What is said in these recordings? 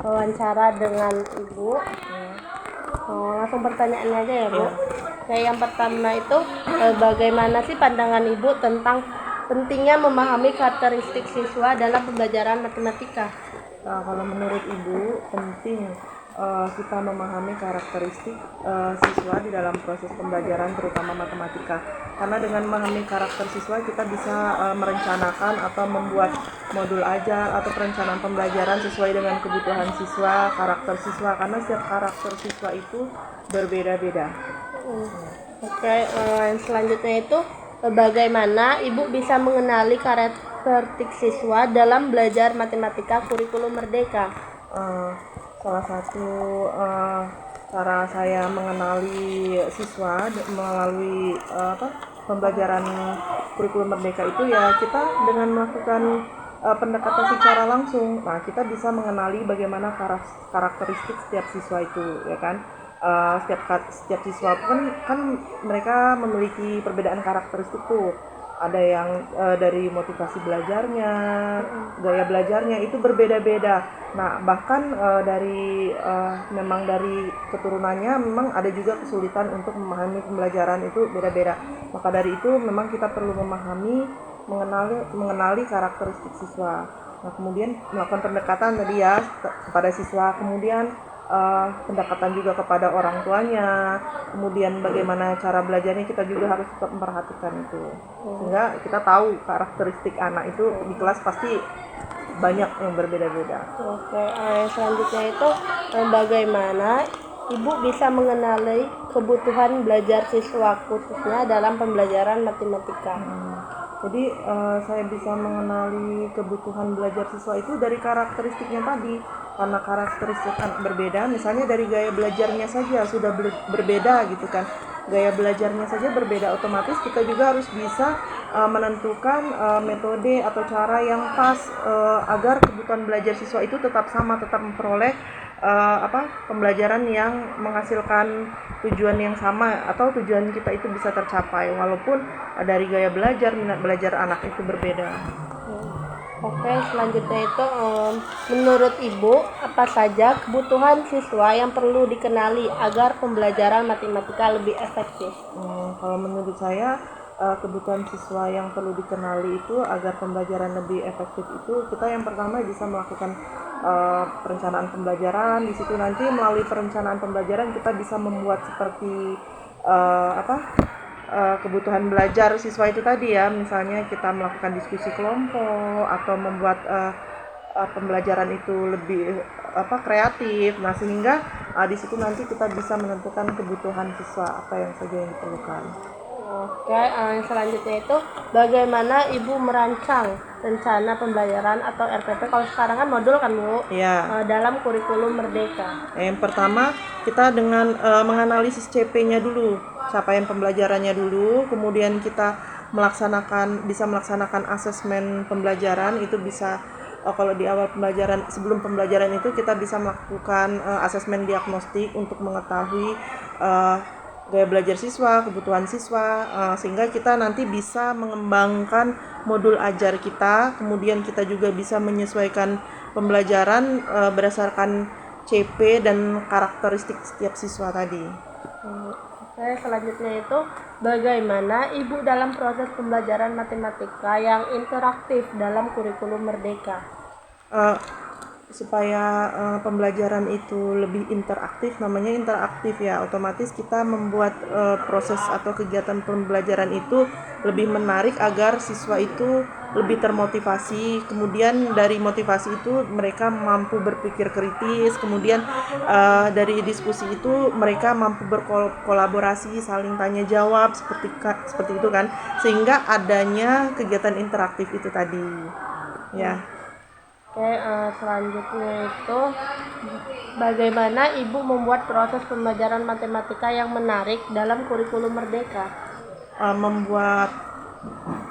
wawancara dengan Ibu. Langsung pertanyaannya aja ya, Bu. Kayak yang pertama itu, bagaimana sih pandangan Ibu tentang pentingnya memahami karakteristik siswa dalam pembelajaran matematika? Nah, kalau menurut Ibu penting kita memahami karakteristik siswa di dalam proses pembelajaran terutama matematika, karena dengan memahami karakter siswa kita bisa merencanakan atau membuat modul ajar atau perencanaan pembelajaran sesuai dengan kebutuhan siswa, karakter siswa, karena setiap karakter siswa itu berbeda-beda. Oke, yang selanjutnya itu, bagaimana Ibu bisa mengenali karakteristik siswa dalam belajar matematika kurikulum merdeka? Salah satu cara saya mengenali siswa melalui pembelajaran kurikulum merdeka itu ya kita dengan melakukan pendekatan secara langsung. Nah, kita bisa mengenali bagaimana karakteristik setiap siswa itu, ya kan? Setiap siswa kan mereka memiliki perbedaan karakteristik tuh. Ada yang dari motivasi belajarnya, gaya belajarnya itu berbeda-beda. Nah, bahkan memang dari keturunannya memang ada juga kesulitan untuk memahami pembelajaran itu beda-beda. Maka dari itu memang kita perlu mengenali karakteristik siswa. Nah, kemudian melakukan pendekatan tadi ya kepada siswa, kemudian pendekatan juga kepada orang tuanya, kemudian bagaimana cara belajarnya kita juga harus tetap memperhatikan itu, sehingga kita tahu karakteristik anak itu di kelas pasti banyak yang berbeda-beda. Oke, yang selanjutnya itu, bagaimana Ibu bisa mengenali kebutuhan belajar siswa khususnya dalam pembelajaran matematika? Jadi saya bisa mengenali kebutuhan belajar siswa itu dari karakteristiknya tadi, karena karakteristik anak berbeda, misalnya dari gaya belajarnya saja sudah berbeda gitu kan, gaya belajarnya saja berbeda, otomatis kita juga harus bisa menentukan metode atau cara yang pas agar kebutuhan belajar siswa itu tetap sama, tetap memperoleh pembelajaran yang menghasilkan tujuan yang sama atau tujuan kita itu bisa tercapai walaupun dari gaya belajar, minat belajar anak itu berbeda. Oke, selanjutnya itu, menurut Ibu apa saja kebutuhan siswa yang perlu dikenali agar pembelajaran matematika lebih efektif? Kalau menurut saya kebutuhan siswa yang perlu dikenali itu agar pembelajaran lebih efektif itu kita yang pertama bisa melakukan perencanaan pembelajaran. Di situ nanti melalui perencanaan pembelajaran kita bisa membuat seperti kebutuhan belajar siswa itu tadi ya, misalnya kita melakukan diskusi kelompok atau membuat pembelajaran itu lebih kreatif. Nah, sehingga di situ nanti kita bisa menentukan kebutuhan siswa apa yang saja yang diperlukan. Oke, yang selanjutnya itu bagaimana Ibu merancang rencana pembelajaran atau RPP, kalau sekarang kan modul kan Bu, dalam kurikulum merdeka? Yang pertama kita dengan menganalisis CP-nya dulu, capaian pembelajarannya dulu, kemudian kita bisa melaksanakan asesmen pembelajaran. Itu bisa kalau di awal pembelajaran, sebelum pembelajaran itu kita bisa melakukan asesmen diagnostik untuk mengetahui gaya belajar siswa, kebutuhan siswa, sehingga kita nanti bisa mengembangkan modul ajar kita. Kemudian kita juga bisa menyesuaikan pembelajaran berdasarkan CP dan karakteristik setiap siswa tadi. Oke, selanjutnya itu bagaimana Ibu dalam proses pembelajaran matematika yang interaktif dalam kurikulum merdeka? Supaya pembelajaran itu lebih interaktif, namanya interaktif ya, otomatis kita membuat proses atau kegiatan pembelajaran itu lebih menarik agar siswa itu lebih termotivasi. Kemudian dari motivasi itu mereka mampu berpikir kritis, kemudian dari diskusi itu mereka mampu berkolaborasi, saling tanya jawab seperti itu kan, sehingga adanya kegiatan interaktif itu tadi ya. Oke, selanjutnya itu bagaimana Ibu membuat proses pembelajaran matematika yang menarik dalam kurikulum merdeka? Membuat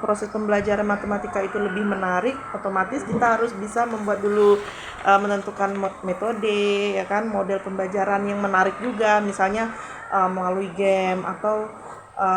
proses pembelajaran matematika itu lebih menarik, otomatis kita harus bisa membuat dulu menentukan metode ya kan, model pembelajaran yang menarik juga, misalnya melalui game atau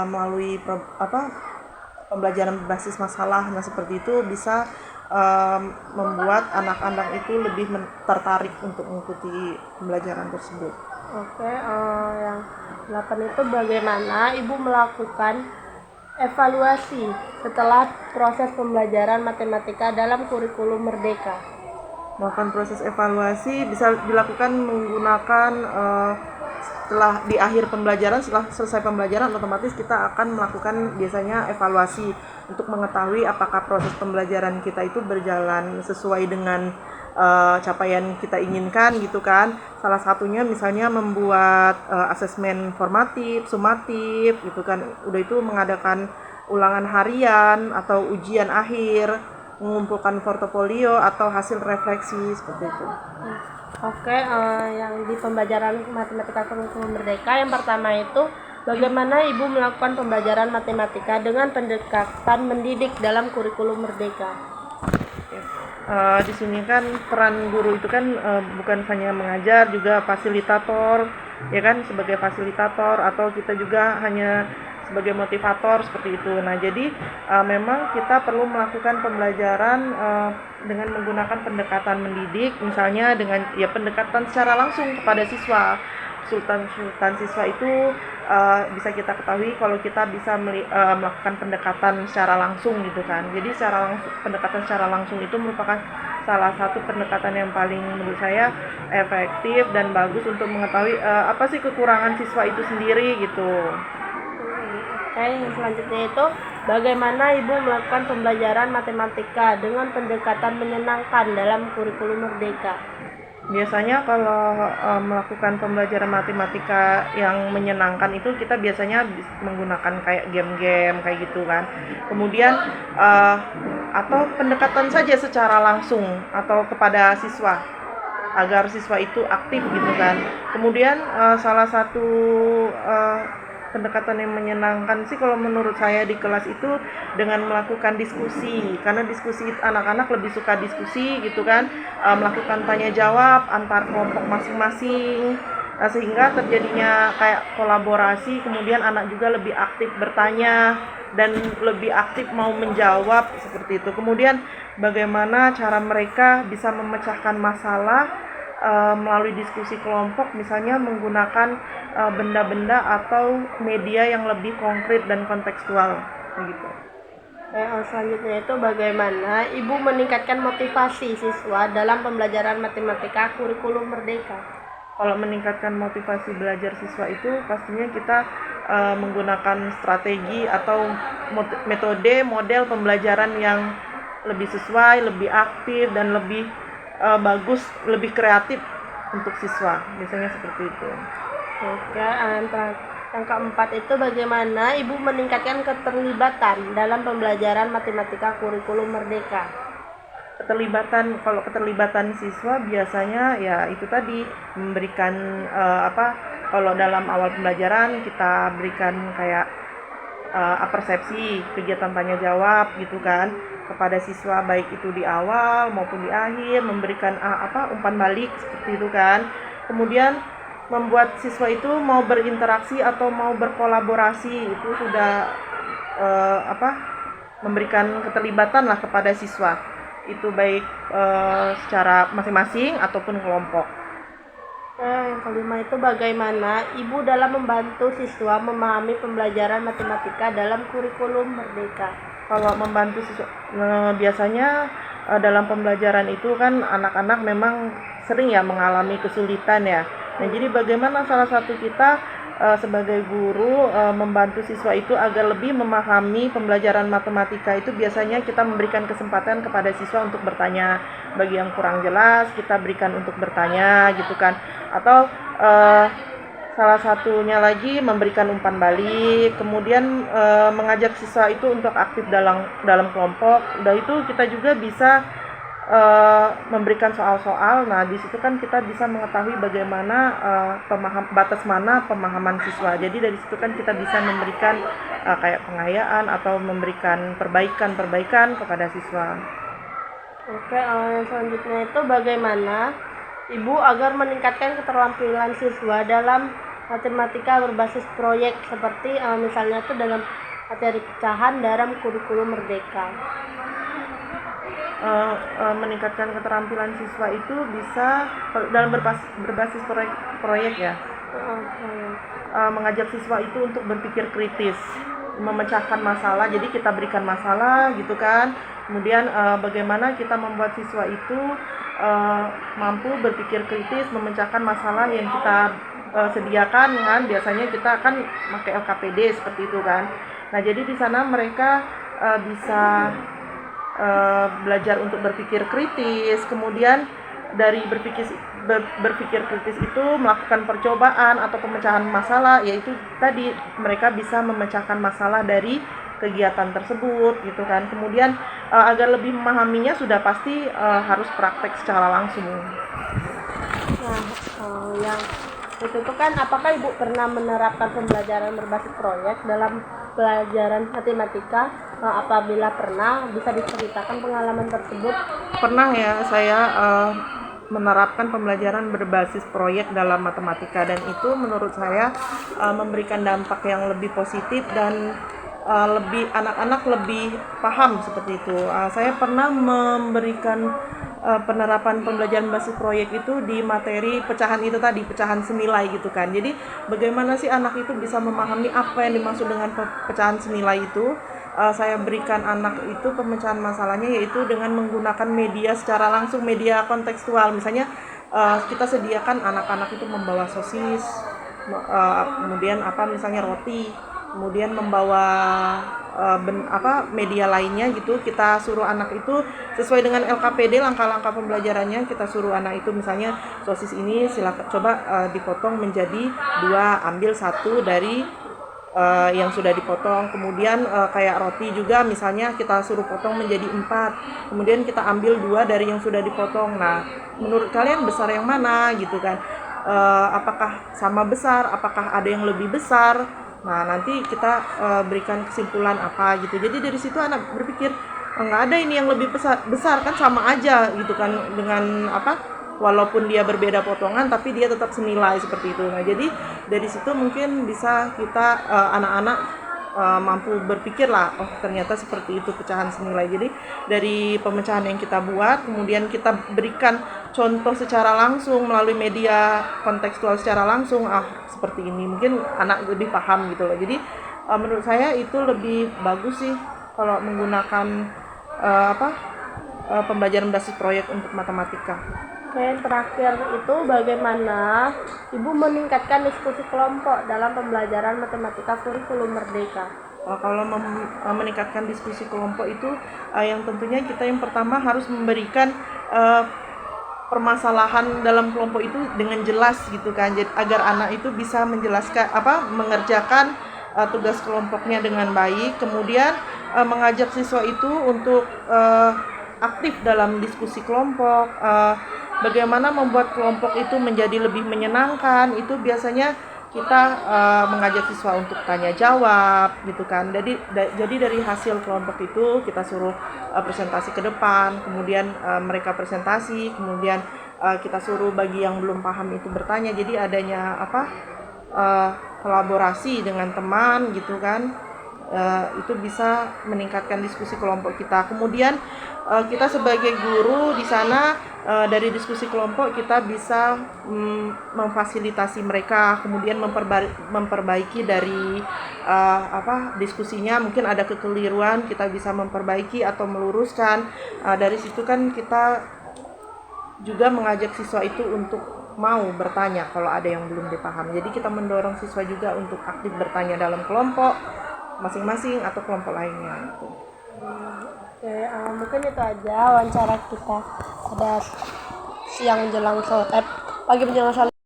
melalui pembelajaran berbasis masalah. Nah, seperti itu bisa membuat anak-anak itu lebih tertarik untuk mengikuti pembelajaran tersebut. Oke, yang 8 itu bagaimana Ibu melakukan evaluasi setelah proses pembelajaran matematika dalam kurikulum Merdeka? Melakukan proses evaluasi bisa dilakukan menggunakan setelah di akhir pembelajaran, setelah selesai pembelajaran otomatis kita akan melakukan biasanya evaluasi untuk mengetahui apakah proses pembelajaran kita itu berjalan sesuai dengan capaian kita inginkan gitu kan. Salah satunya misalnya membuat asesmen formatif, sumatif gitu kan. Udah itu mengadakan ulangan harian atau ujian akhir, mengumpulkan portofolio atau hasil refleksi seperti itu. Oke, yang di pembelajaran matematika kurikulum Merdeka yang pertama itu bagaimana Ibu melakukan pembelajaran matematika dengan pendekatan mendidik dalam kurikulum Merdeka? Di sini kan peran guru itu kan bukan hanya mengajar, juga fasilitator, ya kan, sebagai fasilitator, atau kita juga hanya sebagai motivator seperti itu. Nah, jadi memang kita perlu melakukan pembelajaran dengan menggunakan pendekatan mendidik, misalnya dengan ya pendekatan secara langsung kepada siswa. Konsultan siswa itu bisa kita ketahui kalau kita bisa melakukan pendekatan secara langsung gitu kan. Jadi pendekatan secara langsung itu merupakan salah satu pendekatan yang paling menurut saya efektif dan bagus untuk mengetahui apa sih kekurangan siswa itu sendiri gitu. Oke, yang selanjutnya itu bagaimana Ibu melakukan pembelajaran matematika dengan pendekatan menyenangkan dalam kurikulum Merdeka? Biasanya kalau melakukan pembelajaran matematika yang menyenangkan itu kita biasanya menggunakan kayak game-game kayak gitu kan. Kemudian atau pendekatan saja secara langsung atau kepada siswa agar siswa itu aktif gitu kan. Kemudian salah satu pendekatan yang menyenangkan sih kalau menurut saya di kelas itu dengan melakukan diskusi, karena diskusi anak-anak lebih suka diskusi gitu kan, melakukan tanya jawab antar kelompok masing-masing, sehingga terjadinya kayak kolaborasi, kemudian anak juga lebih aktif bertanya dan lebih aktif mau menjawab seperti itu. Kemudian bagaimana cara mereka bisa memecahkan masalah melalui diskusi kelompok, misalnya menggunakan benda-benda atau media yang lebih konkret dan kontekstual begitu. Selanjutnya itu bagaimana Ibu meningkatkan motivasi siswa dalam pembelajaran matematika kurikulum Merdeka? Kalau meningkatkan motivasi belajar siswa itu pastinya kita menggunakan strategi atau metode model pembelajaran yang lebih sesuai, lebih aktif dan lebih bagus, lebih kreatif untuk siswa, biasanya seperti itu. Oke, yang keempat itu bagaimana Ibu meningkatkan keterlibatan dalam pembelajaran matematika kurikulum Merdeka? Kalau keterlibatan siswa biasanya ya itu tadi memberikan kalau dalam awal pembelajaran kita berikan kayak persepsi kegiatan tanya jawab gitu kan kepada siswa, baik itu di awal maupun di akhir, memberikan umpan balik seperti itu kan. Kemudian membuat siswa itu mau berinteraksi atau mau berkolaborasi, itu sudah memberikan keterlibatan lah kepada siswa, itu baik secara masing-masing ataupun kelompok. Yang kelima itu bagaimana Ibu dalam membantu siswa memahami pembelajaran matematika dalam kurikulum Merdeka? Kalau membantu siswa, biasanya dalam pembelajaran itu kan anak-anak memang sering ya mengalami kesulitan ya. Nah, jadi bagaimana salah satu kita sebagai guru membantu siswa itu agar lebih memahami pembelajaran matematika itu, biasanya kita memberikan kesempatan kepada siswa untuk bertanya. Bagi yang kurang jelas kita berikan untuk bertanya gitu kan, atau salah satunya lagi memberikan umpan balik, kemudian mengajak siswa itu untuk aktif dalam kelompok. Udah itu kita juga bisa memberikan soal-soal. Nah, di situ kan kita bisa mengetahui bagaimana batas mana pemahaman siswa. Jadi dari situ kan kita bisa memberikan kayak pengayaan atau memberikan perbaikan kepada siswa. Oke, yang selanjutnya itu bagaimana Ibu agar meningkatkan keterampilan siswa dalam matematika berbasis proyek, seperti misalnya itu dalam materi pecahan dalam kurikulum Merdeka? meningkatkan keterampilan siswa itu bisa dalam berbasis proyek ya, mengajak siswa itu untuk berpikir kritis, memecahkan masalah. Jadi kita berikan masalah gitu kan, kemudian bagaimana kita membuat siswa itu mampu berpikir kritis, memecahkan masalah yang kita sediakan kan. Biasanya kita akan pakai LKPD seperti itu kan. Nah jadi di sana mereka bisa belajar untuk berpikir kritis, kemudian dari berpikir kritis itu melakukan percobaan atau pemecahan masalah, yaitu tadi mereka bisa memecahkan masalah dari kegiatan tersebut gitu kan. Kemudian agar lebih memahaminya sudah pasti harus praktek secara langsung. Nah, yang itu tuh kan, apakah Ibu pernah menerapkan pembelajaran berbasis proyek dalam pelajaran matematika? Apabila pernah, bisa diceritakan pengalaman tersebut? Pernah ya, saya menerapkan pembelajaran berbasis proyek dalam matematika, dan itu menurut saya memberikan dampak yang lebih positif dan anak-anak lebih paham seperti itu. Saya pernah memberikan penerapan pembelajaran berbasis proyek itu di materi pecahan itu tadi, pecahan senilai gitu kan. Jadi bagaimana sih anak itu bisa memahami apa yang dimaksud dengan pecahan senilai itu. Saya berikan anak itu pemecahan masalahnya yaitu dengan menggunakan media secara langsung, media kontekstual. Misalnya kita sediakan anak-anak itu membawa sosis, kemudian misalnya roti, kemudian membawa media lainnya gitu. Kita suruh anak itu sesuai dengan LKPD, langkah-langkah pembelajarannya. Kita suruh anak itu misalnya sosis ini silakan coba dipotong menjadi 2, ambil 1 dari yang sudah dipotong. Kemudian kayak roti juga misalnya kita suruh potong menjadi 4, kemudian kita ambil 2 dari yang sudah dipotong. Nah menurut kalian besar yang mana gitu kan, apakah sama besar, apakah ada yang lebih besar. Nah nanti kita berikan kesimpulan apa gitu. Jadi dari situ anak berpikir nggak ada ini yang lebih besar kan, sama aja gitu kan, dengan walaupun dia berbeda potongan tapi dia tetap senilai seperti itu. Nah jadi dari situ mungkin bisa kita anak-anak mampu berpikir lah, oh ternyata seperti itu pecahan senilai. Jadi dari pemecahan yang kita buat, kemudian kita berikan contoh secara langsung melalui media kontekstual secara langsung, seperti ini, mungkin anak lebih paham gitu loh. Jadi menurut saya itu lebih bagus sih kalau menggunakan pembelajaran berbasis proyek untuk matematika. Yang terakhir itu, bagaimana Ibu meningkatkan diskusi kelompok dalam pembelajaran matematika kurikulum merdeka? Kalau meningkatkan diskusi kelompok itu yang tentunya kita yang pertama harus memberikan permasalahan dalam kelompok itu dengan jelas gitu kan, agar anak itu bisa menjelaskan mengerjakan tugas kelompoknya dengan baik. Kemudian mengajak siswa itu untuk aktif dalam diskusi kelompok. Bagaimana membuat kelompok itu menjadi lebih menyenangkan, itu biasanya kita mengajak siswa untuk tanya jawab gitu kan. Jadi dari hasil kelompok itu kita suruh presentasi ke depan, kemudian mereka presentasi, kemudian kita suruh bagi yang belum paham itu bertanya. Jadi adanya kolaborasi dengan teman gitu kan. Itu bisa meningkatkan diskusi kelompok kita. Kemudian kita sebagai guru di sana, dari diskusi kelompok kita bisa memfasilitasi mereka, kemudian memperbaiki dari diskusinya. Mungkin ada kekeliruan, kita bisa memperbaiki atau meluruskan. Dari situ kan kita juga mengajak siswa itu untuk mau bertanya kalau ada yang belum dipahami. Jadi kita mendorong siswa juga untuk aktif bertanya dalam kelompok masing-masing atau kelompok lainnya gitu. Oke, mungkin itu aja wawancara kita pada siang menjelang sore, pagi menjelang sore.